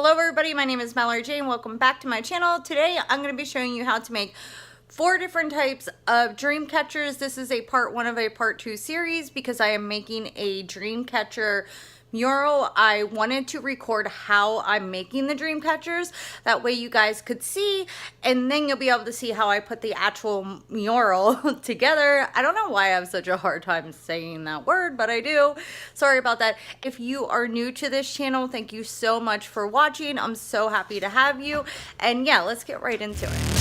Hello everybody, my name is Mallory Jane. Welcome back to my channel. Today I'm going to be showing you how to make 4 different types of dream catchers. This is a part 1 of a part 2 series because I am making a dream catcher mural. I wanted to record how I'm making the dream catchers. That way you guys could see, and then you'll be able to see how I put the actual mural together. I don't know why I have such a hard time saying that word, but I do. Sorry about that. If you are new to this channel, thank you so much for watching. I'm so happy to have you. And yeah, let's get right into it.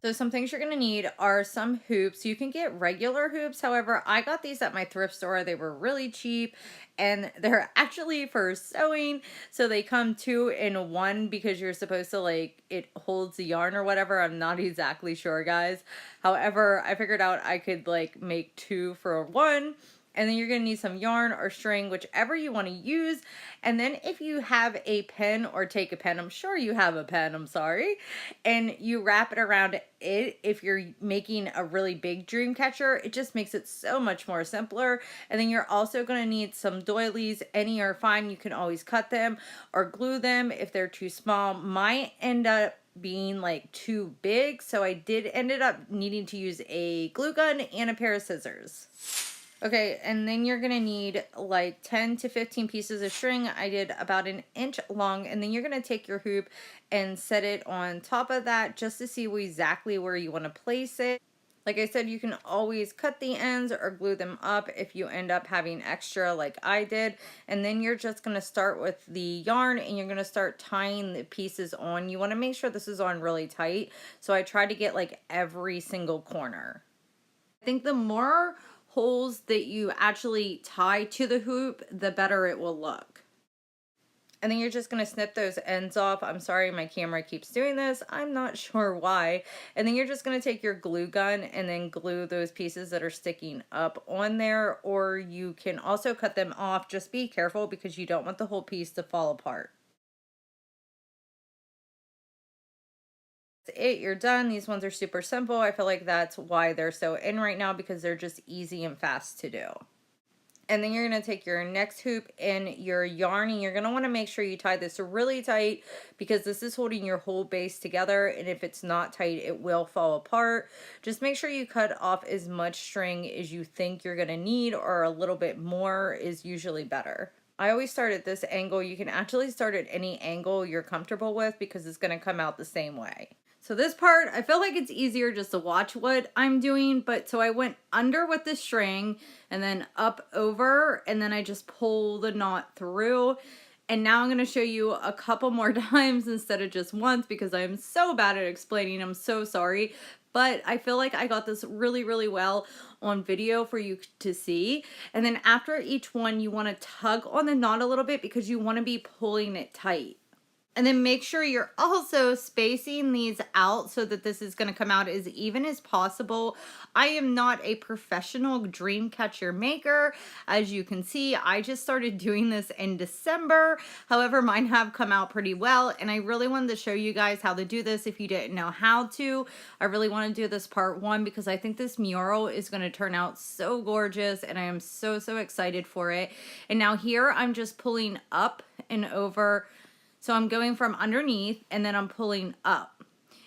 So some things you're going to need are some hoops. You can get regular hoops. However, I got these at my thrift store. They were really cheap and they're actually for sewing. So they come 2 in 1 because you're supposed to it holds the yarn or whatever. I'm not exactly sure, guys. However, I figured out I could make 2 for 1. And then you're going to need some yarn or string, whichever you want to use. And then if you have a pen or take a pen, I'm sure you have a pen, I'm sorry, and you wrap it around it. If you're making a really big dream catcher, it just makes it so much more simpler. And then you're also going to need some doilies. Any are fine. You can always cut them or glue them if they're too small. Mine end up being too big, so I ended up needing to use a glue gun and a pair of scissors. Okay, and then you're gonna need 10 to 15 pieces of string. I did about 1 inch long, and then you're gonna take your hoop and set it on top of that just to see exactly where you want to place it. Like I said, you can always cut the ends or glue them up if you end up having extra like I did. And then you're just going to start with the yarn and you're going to start tying the pieces on. You want to make sure this is on really tight. So I try to get every single corner. I think the more holes that you actually tie to the hoop, the better it will look. And then you're just going to snip those ends off. I'm sorry, my camera keeps doing this. I'm not sure why. And then you're just going to take your glue gun and then glue those pieces that are sticking up on there. Or you can also cut them off. Just be careful because you don't want the whole piece to fall apart. That's it, you're done. These ones are super simple. I feel like that's why they're so in right now, because they're just easy and fast to do. And then you're going to take your next hoop and your yarn, and you're going to want to make sure you tie this really tight because this is holding your whole base together, and if it's not tight it will fall apart. Just make sure you cut off as much string as you think you're going to need, or a little bit more is usually better. I always start at this angle. You can actually start at any angle you're comfortable with because it's going to come out the same way. So this part, I feel like it's easier just to watch what I'm doing, but so I went under with the string and then up over, and then I just pull the knot through. And now I'm going to show you a couple more times instead of just once because I'm so bad at explaining. I'm so sorry, but I feel like I got this really, really well on video for you to see. And then after each one, you want to tug on the knot a little bit because you want to be pulling it tight. And then make sure you're also spacing these out so that this is going to come out as even as possible. I am not a professional dream catcher maker. As you can see, I just started doing this in December. However, mine have come out pretty well, and I really wanted to show you guys how to do this if you didn't know how to. I really want to do this part 1 because I think this mural is going to turn out so gorgeous, and I am so excited for it. And now here I'm just pulling up and over. So I'm going from underneath and then I'm pulling up.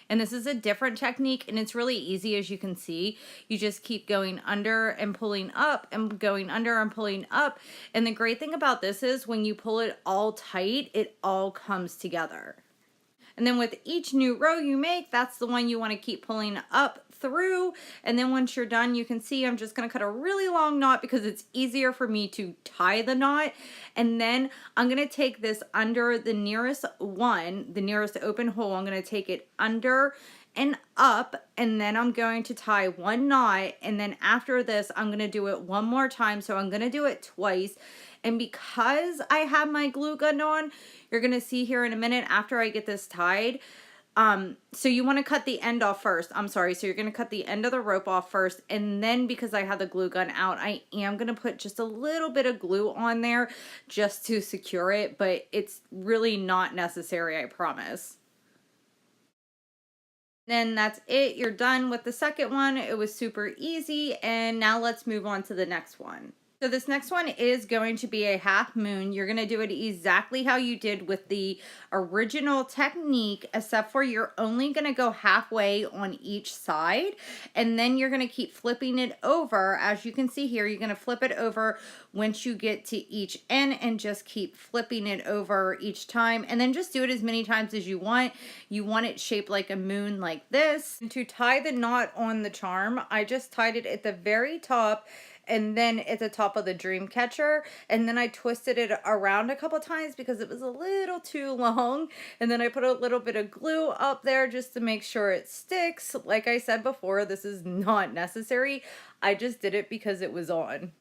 And this is a different technique, and it's really easy, as you can see. You just keep going under and pulling up and going under and pulling up. And the great thing about this is when you pull it all tight, it all comes together. And then with each new row you make, that's the one you want to keep pulling up through. And then once you're done, you can see I'm just going to cut a really long knot because it's easier for me to tie the knot. And then I'm going to take this under the nearest one, the nearest open hole. I'm going to take it under and up, and then I'm going to tie 1 knot, and then after this I'm going to do it one more time. So I'm going to do it twice. And because I have my glue gun on, you're going to see here in a minute after I get this tied. So you want to cut the end off first. I'm sorry. So you're going to cut the end of the rope off first. And then because I have the glue gun out, I am going to put just a little bit of glue on there just to secure it. But it's really not necessary, I promise. Then that's it. You're done with the second one. It was super easy. And now let's move on to the next one. So this next one is going to be a half moon. You're going to do it exactly how you did with the original technique, except for you're only going to go halfway on each side. And then you're going to keep flipping it over. As you can see here, you're going to flip it over once you get to each end and just keep flipping it over each time. And then just do it as many times as you want. You want it shaped like a moon like this. And to tie the knot on the charm, I just tied it at the very top and then at the top of the dream catcher, and then I twisted it around a couple times because it was a little too long, and then I put a little bit of glue up there just to make sure it sticks. Like I said before, this is not necessary. I just did it because it was on.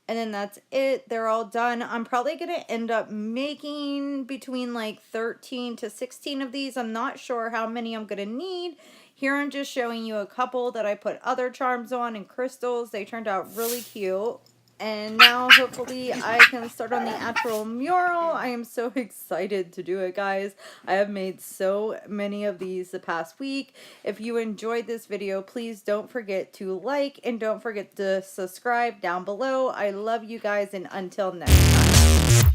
And then that's it. They're all done. I'm probably going to end up making between like 13 to 16 of these. I'm not sure how many I'm going to need. Here I'm just showing you a couple that I put other charms on and crystals. They turned out really cute. And now hopefully I can start on the actual mural. I am so excited to do it, guys. I have made so many of these the past week. If you enjoyed this video, please don't forget to like and don't forget to subscribe down below. I love you guys, and until next time.